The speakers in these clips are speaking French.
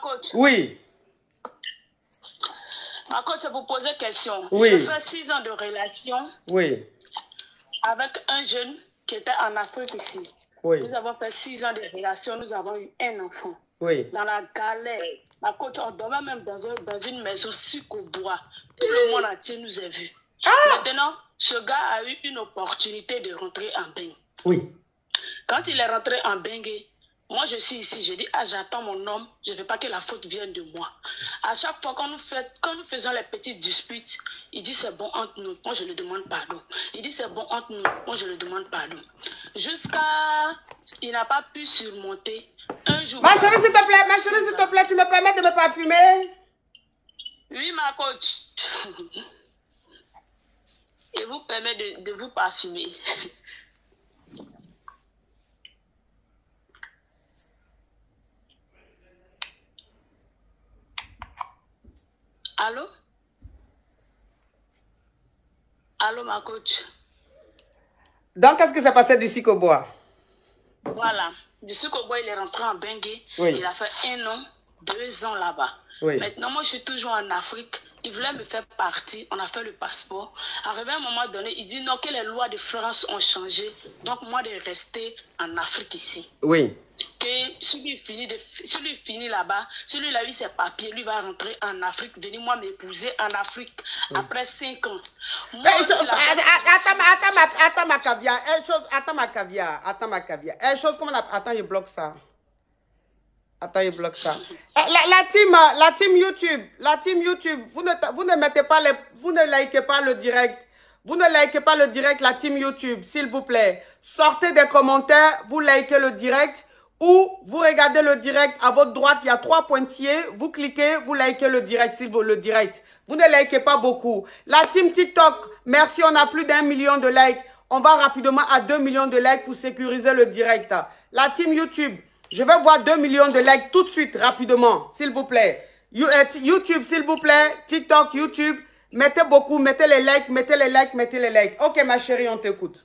coach. Oui. Ma coach, c'est pour poser question. Oui. J'ai fait 6 ans de relation. Oui. Avec un jeune qui était en Afrique ici. Oui. Nous avons fait 6 ans de relation. Nous avons eu un enfant. Oui. Dans la galère. Ma coach, on dormait même dans une maison sucre au bois. Tout le monde entier nous a vus. Maintenant, ce gars a eu une opportunité de rentrer en Bengue. Oui. Quand il est rentré en Bengue, moi je suis ici, je dis, j'attends mon homme, je ne veux pas que la faute vienne de moi. À chaque fois quand nous faisons les petites disputes, il dit c'est bon entre nous, moi je lui demande pardon. Il dit c'est bon entre nous, moi je lui demande pardon. Il n'a pas pu surmonter un jour. Ma chérie, s'il te plaît, tu me permets de me parfumer? Oui, ma coach. Il vous permet de vous parfumer. Allô? Allô, ma coach? Donc, qu'est-ce qui s'est passé du sucre au bois? Voilà. Du sucre au bois, il est rentré en Bengue. Oui. Il a fait 1 an, 2 ans là-bas. Oui. Maintenant, moi, je suis toujours en Afrique. Il voulait me faire partie. On a fait le passeport. Arrivé à un moment donné, il dit non, que les lois de France ont changé. Donc, moi, de rester en Afrique ici. Oui. Que celui finit là-bas, celui là a eu ses papiers, lui va rentrer en Afrique, venir moi m'épouser en Afrique après 5 ans. Moi, attends ma caviar, attends, je bloque ça. Attends, je bloque ça. La team YouTube, vous ne mettez pas vous ne likez pas le direct. Vous ne likez pas le direct, la team YouTube, s'il vous plaît. Sortez des commentaires, vous likez le direct. Ou vous regardez le direct, à votre droite, il y a 3 pointillés. Vous cliquez, vous likez le direct, s'il vous plaît, le direct. Vous ne likez pas beaucoup. La team TikTok, merci, on a plus d'1 million de likes. On va rapidement à 2 millions de likes pour sécuriser le direct. La team YouTube, je vais voir 2 millions de likes tout de suite, rapidement, s'il vous plaît. YouTube, s'il vous plaît, TikTok, YouTube, mettez beaucoup, mettez les likes, mettez les likes, mettez les likes. Ok, ma chérie, on t'écoute.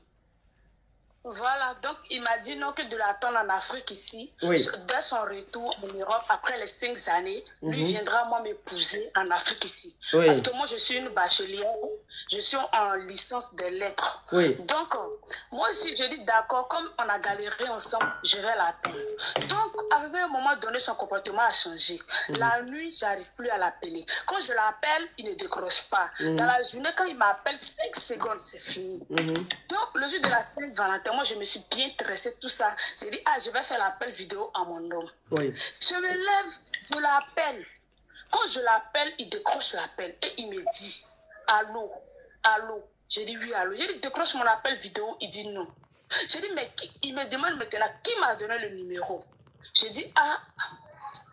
Voilà, donc il m'a dit non que de l'attendre en Afrique ici. Oui. Dès son retour en Europe, après les 5 années, lui viendra moi m'épouser en Afrique ici. Oui. Parce que moi je suis une bachelière, je suis en licence des lettres. Oui. Donc moi aussi je dis d'accord, comme on a galéré ensemble, je vais l'attendre. Donc arrivé à un moment donné, son comportement a changé. La nuit, j'arrive plus à l'appeler. Quand je l'appelle, il ne décroche pas. Dans la journée, quand il m'appelle 5 secondes, c'est fini. Donc le jour de la Saint-Valentin, moi, je me suis bien tressée, tout ça. J'ai dit, je vais faire l'appel vidéo à mon homme. Oui. Je me lève, je l'appelle. Quand je l'appelle, il décroche l'appel et il me dit, allô, allô. J'ai dit, oui, allô. J'ai dit, décroche mon appel vidéo. Il dit non. J'ai dit, mais il me demande maintenant qui m'a donné le numéro. J'ai dit,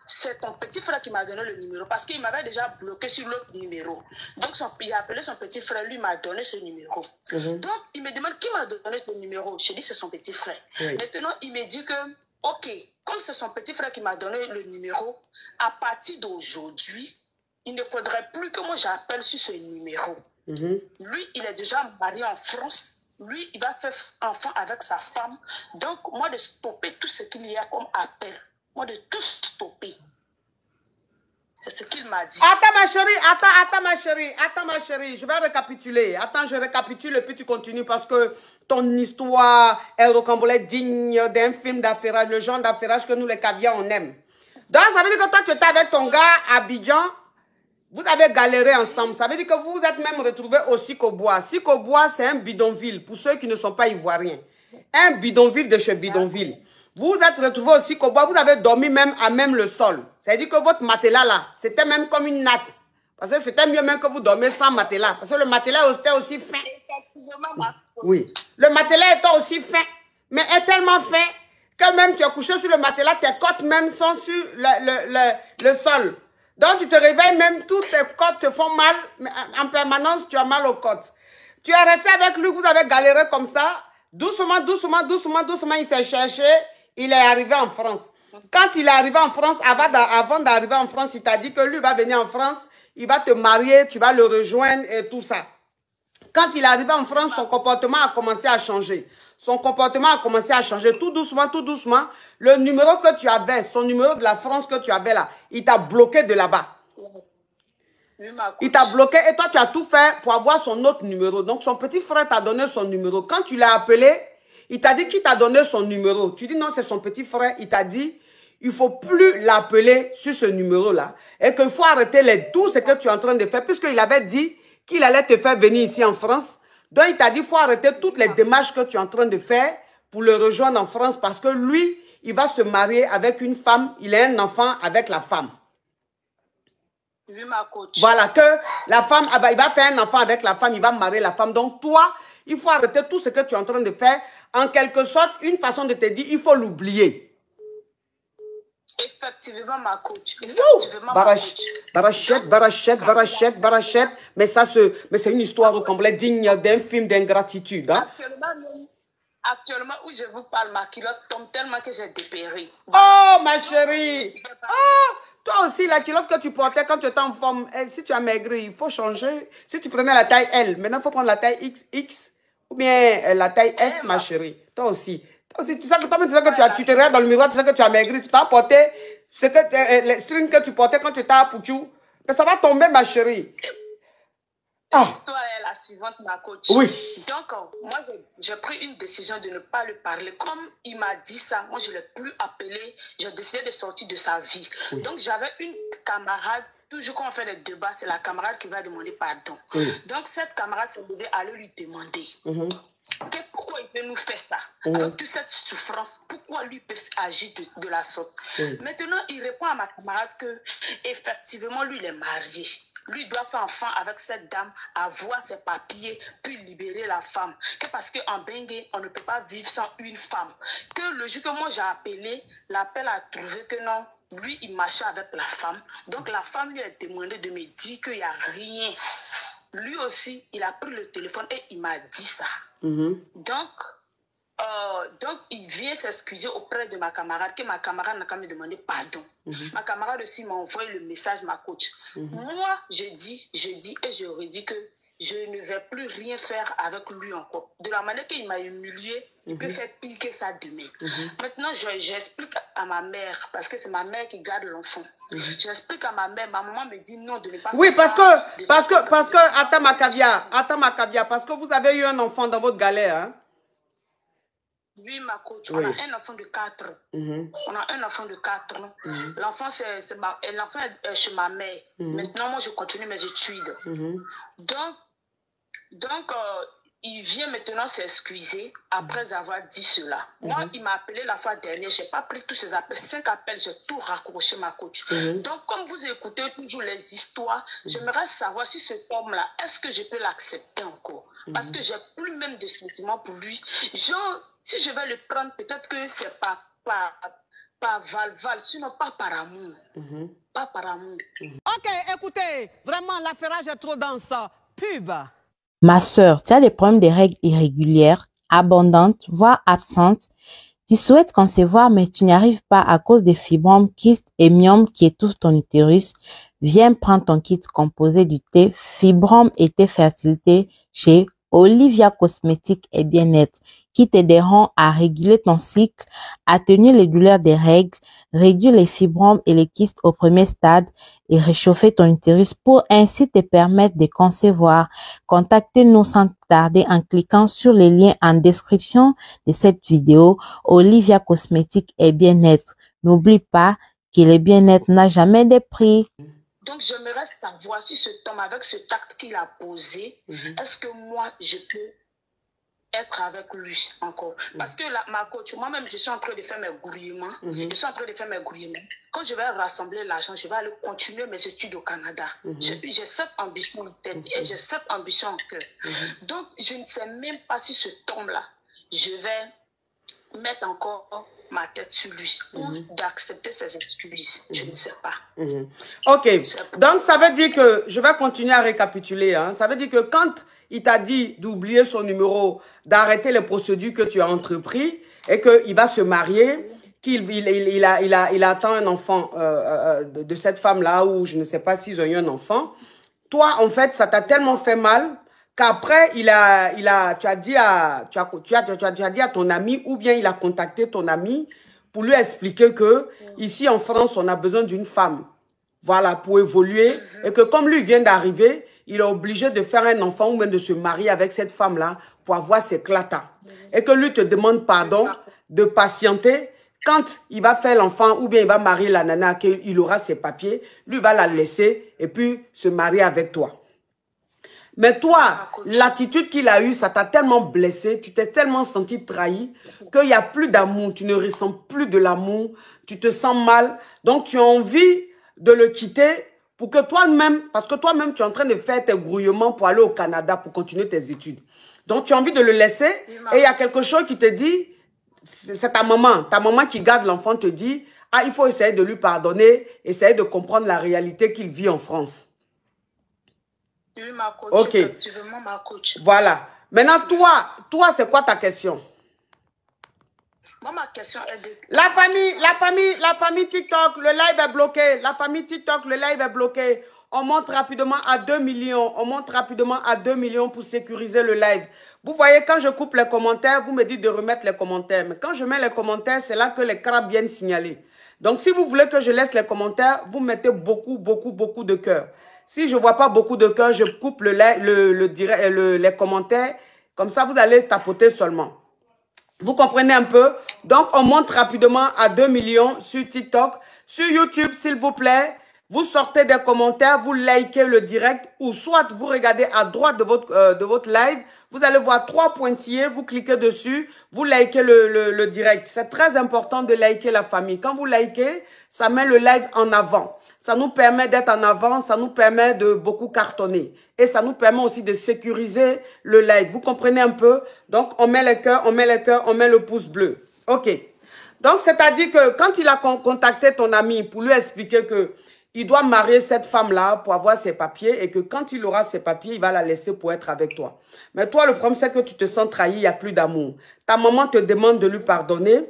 c'est ton petit frère qui m'a donné le numéro parce qu'il m'avait déjà bloqué sur l'autre numéro. Donc, il a appelé son petit frère, lui m'a donné ce numéro. Donc, il me demande qui m'a donné ce numéro. Je dis, c'est son petit frère. Oui. Maintenant, il me dit que, ok, comme c'est son petit frère qui m'a donné le numéro, à partir d'aujourd'hui, il ne faudrait plus que moi j'appelle sur ce numéro. Lui, il est déjà marié en France. Lui, il va faire enfant avec sa femme. Donc, moi, de stopper tout ce qu'il y a comme appel. Moi, de tout stopper. C'est ce qu'il m'a dit. Attends, ma chérie. Je vais récapituler. Attends, je récapitule et puis tu continues parce que ton histoire est rocambolesque, digne d'un film d'affairage, le genre d'affairage que nous, les caviars, on aime. Donc, ça veut dire que toi, tu étais avec ton gars à Abidjan. Vous avez galéré ensemble. Ça veut dire que vous vous êtes même retrouvés au Sikobois. Sikobois, c'est un bidonville, pour ceux qui ne sont pas ivoiriens. Un bidonville de chez bidonville. Vous vous êtes retrouvés au Sikobois, vous avez dormi même à même le sol. C'est-à-dire que votre matelas là, c'était même comme une natte. Parce que c'était mieux même que vous dormez sans matelas. Parce que le matelas était aussi fin. Oui. Le matelas était aussi fin. Mais est tellement fin que même tu as couché sur le matelas, tes côtes même sont sur le sol. Donc tu te réveilles même, toutes tes côtes te font mal. En permanence, tu as mal aux côtes. Tu es resté avec lui, vous avez galéré comme ça. Doucement, il s'est cherché. Il est arrivé en France. Quand il est arrivé en France, avant d'arriver en France, il t'a dit que lui va venir en France, il va te marier, tu vas le rejoindre et tout ça. Quand il est arrivé en France, son comportement a commencé à changer. Son comportement a commencé à changer tout doucement, tout doucement. Le numéro que tu avais, son numéro de la France que tu avais là, il t'a bloqué de là-bas. Il t'a bloqué et toi, tu as tout fait pour avoir son autre numéro. Donc, son petit frère t'a donné son numéro. Quand tu l'as appelé, il t'a dit qui t'a donné son numéro. Tu dis non, c'est son petit frère. Il t'a dit, il ne faut plus l'appeler sur ce numéro-là. Et qu'il faut arrêter tout ce que tu es en train de faire. Puisqu'il avait dit qu'il allait te faire venir ici en France. Donc, il t'a dit, il faut arrêter toutes les démarches que tu es en train de faire pour le rejoindre en France. Parce que lui, il va se marier avec une femme. Il a un enfant avec la femme. Oui, ma coach. Voilà, que la femme, il va faire un enfant avec la femme, il va marier la femme. Donc, toi, il faut arrêter tout ce que tu es en train de faire. En quelque sorte, une façon de te dire, il faut l'oublier. Effectivement, ma coach. Effectivement, Barachette. Mais ça, c'est une histoire au complet digne d'un film d'ingratitude. Hein? Actuellement, où je vous parle, ma culotte tombe tellement que j'ai dépéri. Oh, ma chérie. Oh, toi aussi, la culotte que tu portais quand tu étais en forme, si tu as maigri, il faut changer. Si tu prenais la taille L, maintenant, il faut prendre la taille XX ou bien la taille S, ma chérie. Toi aussi. Tu sais que tu te regardes dans le miroir, tu sais que tu as maigri, tu t'as porté les strings que tu portais quand tu étais à Pouchou. Mais ça va tomber, ma chérie. L'histoire est la suivante, ma coach. Oui. Donc, moi, j'ai pris une décision de ne pas lui parler. Comme il m'a dit ça, moi, je ne l'ai plus appelé. J'ai décidé de sortir de sa vie. Oui. Donc, j'avais une camarade. Toujours quand on fait les débats, c'est la camarade qui va demander pardon. Oui. Donc, cette camarade s'est levée à lui demander pourquoi il peut nous faire ça. Avec toute cette souffrance, pourquoi lui peut agir de la sorte. Maintenant, il répond à ma camarade que effectivement, lui, il est marié. Lui doit faire enfant avec cette dame, avoir ses papiers, puis libérer la femme. Que parce qu'en Bengue, on ne peut pas vivre sans une femme. Que le jour que moi j'ai appelé, l'appel a trouvé que non, lui il marchait avec la femme. Donc la femme lui a demandé de me dire qu'il n'y a rien. Lui aussi, il a pris le téléphone et il m'a dit ça. Donc, il vient s'excuser auprès de ma camarade, que ma camarade n'a qu'à me demander pardon. Ma camarade aussi m'a envoyé le message, ma coach. Moi, je dis et je redis que je ne vais plus rien faire avec lui encore. De la manière qu'il m'a humilié, il peut faire pire que ça demain. Maintenant, j'explique à ma mère, parce que c'est ma mère qui garde l'enfant. J'explique à ma mère, ma maman me dit non de ne pas faire ça. Oui, parce que, attends ma caviar, parce que vous avez eu un enfant dans votre galère, hein? Oui, ma coach, on a un enfant de 4 ans. On a un enfant de 4 ans. L'enfant est chez ma mère. Maintenant, moi, je continue mes études. Donc, il vient maintenant s'excuser après avoir dit cela. Moi, il m'a appelé la fois dernière. Je n'ai pas pris tous ces appels. 5 appels, j'ai tout raccroché, ma coach. Donc, comme vous écoutez toujours les histoires, j'aimerais savoir si cet homme-là, est-ce que je peux l'accepter encore? Parce que j'ai plus même de sentiments pour lui. Genre, si je vais le prendre, peut-être que c'est pas val-val, sinon pas par amour. Pas par amour. Ok, écoutez, vraiment, l'affairage est trop dense. Pub. Ma sœur, tu as des problèmes de règles irrégulières, abondantes, voire absentes. Tu souhaites concevoir, mais tu n'y arrives pas à cause des fibromes, kystes et myomes qui étouffent ton utérus. Viens prendre ton kit composé du thé Fibromes et thé fertilité chez Olivia Cosmétiques et Bien-être, qui t'aideront à réguler ton cycle, atténuer les douleurs des règles, réduire les fibromes et les kystes au premier stade et réchauffer ton utérus pour ainsi te permettre de concevoir. Contactez-nous sans tarder en cliquant sur les liens en description de cette vidéo. Olivia Cosmétiques et Bien-être. N'oublie pas que le bien-être n'a jamais de prix. Donc, j'aimerais savoir si cet homme, avec ce tact qu'il a posé, est-ce que moi, je peux être avec lui encore? Parce que ma coach, moi-même, je suis en train de faire mes gouvernements. Je suis en train de faire mes gouvernements. Quand je vais rassembler l'argent, je vais aller continuer mes études au Canada. J'ai cette ambition en tête et j'ai cette ambition en cœur. Donc, je ne sais même pas si cet homme-là, je vais mettre encore ma tête sur lui ou d'accepter ses excuses. Je ne sais pas. Ok. Donc, ça veut dire que, je vais continuer à récapituler. Hein. Ça veut dire que quand il t'a dit d'oublier son numéro, d'arrêter les procédures que tu as entreprises et qu'il va se marier, qu'il attend un enfant de cette femme-là ou je ne sais pas s'ils ont eu un enfant, toi, en fait, ça t'a tellement fait mal qu'après, tu as dit à ton ami, ou bien il a contacté ton ami pour lui expliquer que ici en France, on a besoin d'une femme. Voilà, pour évoluer. Et que comme lui vient d'arriver, il est obligé de faire un enfant ou même de se marier avec cette femme-là pour avoir ses clatas. Et que lui te demande pardon de patienter. Quand il va faire l'enfant ou bien il va marier la nana, qu'il aura ses papiers, lui va la laisser et puis se marier avec toi. Mais toi, l'attitude qu'il a eue, ça t'a tellement blessé, tu t'es tellement senti trahi qu'il n'y a plus d'amour, tu ne ressens plus de l'amour, tu te sens mal. Donc, tu as envie de le quitter pour que toi-même, parce que toi-même, tu es en train de faire tes grouillements pour aller au Canada, pour continuer tes études. Donc, tu as envie de le laisser et il y a quelque chose qui te dit, c'est ta maman qui garde l'enfant te dit, ah, il faut essayer de lui pardonner, essayer de comprendre la réalité qu'il vit en France. Oui, ma coach, ok. Effectivement, ma coach. Voilà. Maintenant, toi, c'est quoi ta question? Moi, ma question est de... La famille TikTok, le live est bloqué. La famille TikTok, le live est bloqué. On monte rapidement à 2 millions. On monte rapidement à 2 millions pour sécuriser le live. Vous voyez, quand je coupe les commentaires, vous me dites de remettre les commentaires. Mais quand je mets les commentaires, c'est là que les crabes viennent signaler. Donc, si vous voulez que je laisse les commentaires, vous mettez beaucoup de cœur. Si je ne vois pas beaucoup de cœur, je coupe les commentaires. Comme ça, vous allez tapoter seulement. Vous comprenez un peu? Donc, on monte rapidement à 2 millions sur TikTok. Sur YouTube, s'il vous plaît, vous sortez des commentaires, vous likez le direct ou soit vous regardez à droite de votre live. Vous allez voir 3 pointillés, vous cliquez dessus, vous likez le direct. C'est très important de liker la famille. Quand vous likez, ça met le live en avant. Ça nous permet d'être en avant, ça nous permet de beaucoup cartonner. Et ça nous permet aussi de sécuriser le live. Vous comprenez un peu? Donc, on met les cœurs, on met les cœurs, on met le pouce bleu. OK. Donc, c'est-à-dire que quand il a contacté ton ami pour lui expliquer que il doit marier cette femme-là pour avoir ses papiers et que quand il aura ses papiers, il va la laisser pour être avec toi. Mais toi, le problème, c'est que tu te sens trahi, il n'y a plus d'amour. Ta maman te demande de lui pardonner.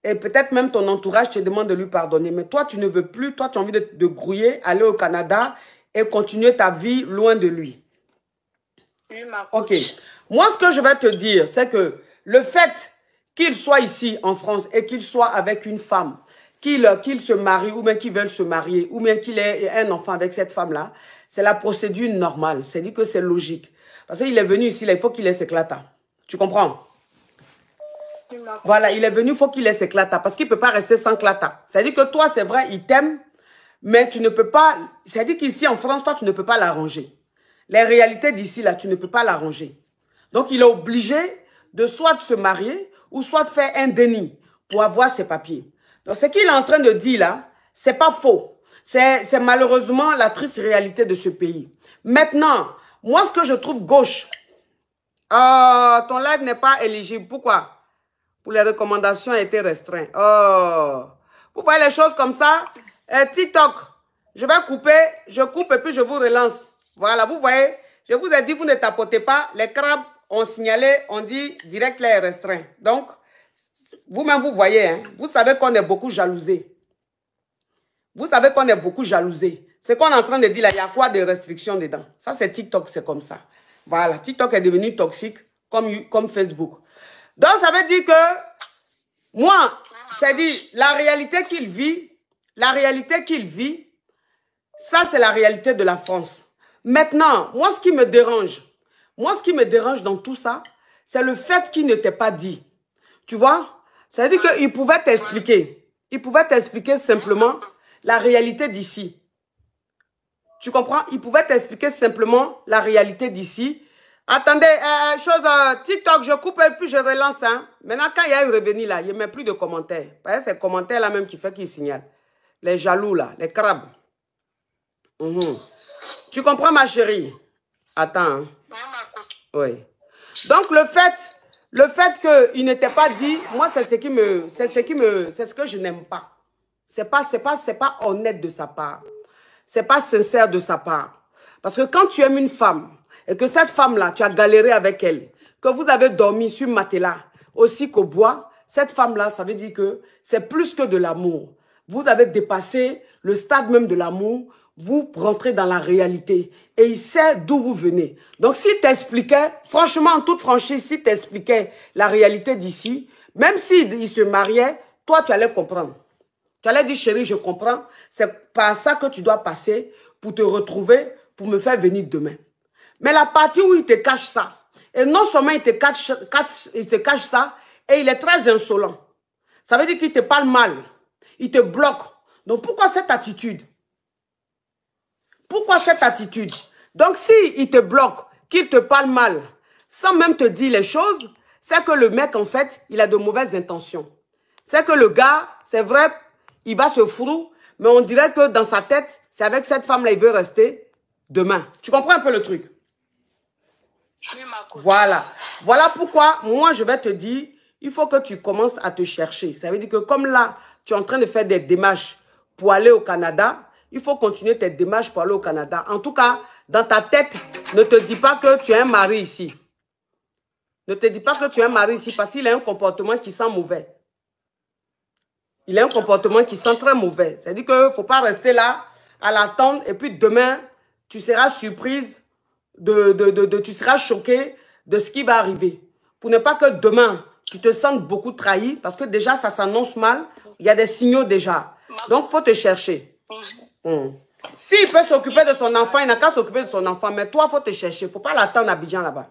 Et peut-être même ton entourage te demande de lui pardonner. Mais toi, tu ne veux plus. Toi, tu as envie de grouiller, aller au Canada et continuer ta vie loin de lui. Oui, ma coach. OK. Moi, ce que je vais te dire, c'est que le fait qu'il soit ici en France et qu'il soit avec une femme, qu'il se marie ou bien qu'il veuille se marier ou bien qu'il ait un enfant avec cette femme-là, c'est la procédure normale. C'est-à-dire que c'est logique. Parce qu'il est venu ici, là, il faut qu'il ait ses clatas. Tu comprends? Voilà, il est venu, il faut qu'il ait ses clatas parce qu'il ne peut pas rester sans clatas. C'est-à-dire que toi, c'est vrai, il t'aime, mais tu ne peux pas... C'est-à-dire qu'ici, en France, toi, tu ne peux pas l'arranger. Les réalités d'ici, là, tu ne peux pas l'arranger. Donc, il est obligé de soit se marier ou soit de faire un déni pour avoir ses papiers. Donc, ce qu'il est en train de dire, là, c'est pas faux. C'est malheureusement la triste réalité de ce pays. Maintenant, moi, ce que je trouve gauche, ton live n'est pas éligible. Pourquoi? Pour les recommandations a été restreint. Oh, vous voyez les choses comme ça? TikTok, je vais couper, je coupe et puis je vous relance. Voilà, vous voyez, je vous ai dit, vous ne tapotez pas. Les crabes ont signalé, on dit direct là est restreint. Donc, vous-même, vous voyez, hein, vous savez qu'on est beaucoup jalousé. Vous savez qu'on est beaucoup jalousé. Ce qu'on est en train de dire là, il y a quoi de restrictions dedans? Ça, c'est TikTok, c'est comme ça. Voilà, TikTok est devenu toxique comme Facebook. Donc, ça veut dire que moi, c'est dit, la réalité qu'il vit, ça, c'est la réalité de la France. Maintenant, moi, ce qui me dérange dans tout ça, c'est le fait qu'il ne t'ait pas dit. Tu vois? Ça veut dire qu'il pouvait t'expliquer. Il pouvait t'expliquer simplement la réalité d'ici. Tu comprends? Il pouvait t'expliquer simplement la réalité d'ici. Attendez, TikTok, je coupe et puis je relance. Hein. Maintenant, quand il y a un revenu là, il ne met plus de commentaires. C'est ces commentaires là même qui fait qu'il signale. Les jaloux là, les crabes. Tu comprends ma chérie? Attends. Hein. Oui. Donc le fait qu'il n'était pas dit, moi c'est ce que je n'aime pas. C'est pas honnête de sa part. C'est pas sincère de sa part. Parce que quand tu aimes une femme, et que cette femme-là, tu as galéré avec elle, que vous avez dormi sur matelas, aussi qu'au bois, cette femme-là, ça veut dire que c'est plus que de l'amour. Vous avez dépassé le stade même de l'amour. vous rentrez dans la réalité. Et il sait d'où vous venez. Donc, s'il t'expliquait, franchement, en toute franchise, s'il t'expliquait la réalité d'ici, même s'il se mariait, toi, tu allais comprendre. Tu allais dire, chérie, je comprends. C'est par ça que tu dois passer pour te retrouver, pour me faire venir demain. Mais la partie où il te cache ça, et non seulement il te cache ça, et il est très insolent. Ça veut dire qu'il te parle mal. Il te bloque. Donc, pourquoi cette attitude? Pourquoi cette attitude? Donc, s'il te bloque, qu'il te parle mal, sans même te dire les choses, c'est que le mec, en fait, il a de mauvaises intentions. C'est que le gars, c'est vrai, il va se foutre, mais on dirait que dans sa tête, c'est avec cette femme-là, il veut rester demain. Tu comprends un peu le truc? Oui, ma coach. Voilà. Voilà pourquoi, moi, je vais te dire, il faut que tu commences à te chercher. Ça veut dire que comme là, tu es en train de faire des démarches pour aller au Canada, il faut continuer tes démarches pour aller au Canada. En tout cas, dans ta tête, ne te dis pas que tu es un mari ici. Ne te dis pas que tu es un mari ici parce qu'il a un comportement qui sent mauvais. Il a un comportement qui sent très mauvais. C'est-à-dire qu'il ne faut pas rester là à l'attendre et puis demain, tu seras surprise, tu seras choqué de ce qui va arriver. Pour ne pas que demain, tu te sentes beaucoup trahi parce que déjà, ça s'annonce mal. Il y a des signaux déjà. Donc, il faut te chercher. S'il peut s'occuper de son enfant, il n'a qu'à s'occuper de son enfant. Mais toi, il faut te chercher. Il ne faut pas l'attendre à Abidjan là-bas.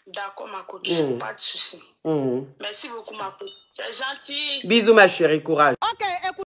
D'accord, ma coach. Pas de souci. Merci beaucoup, ma coach. C'est gentil. Bisous, ma chérie. Courage. Ok, écoute.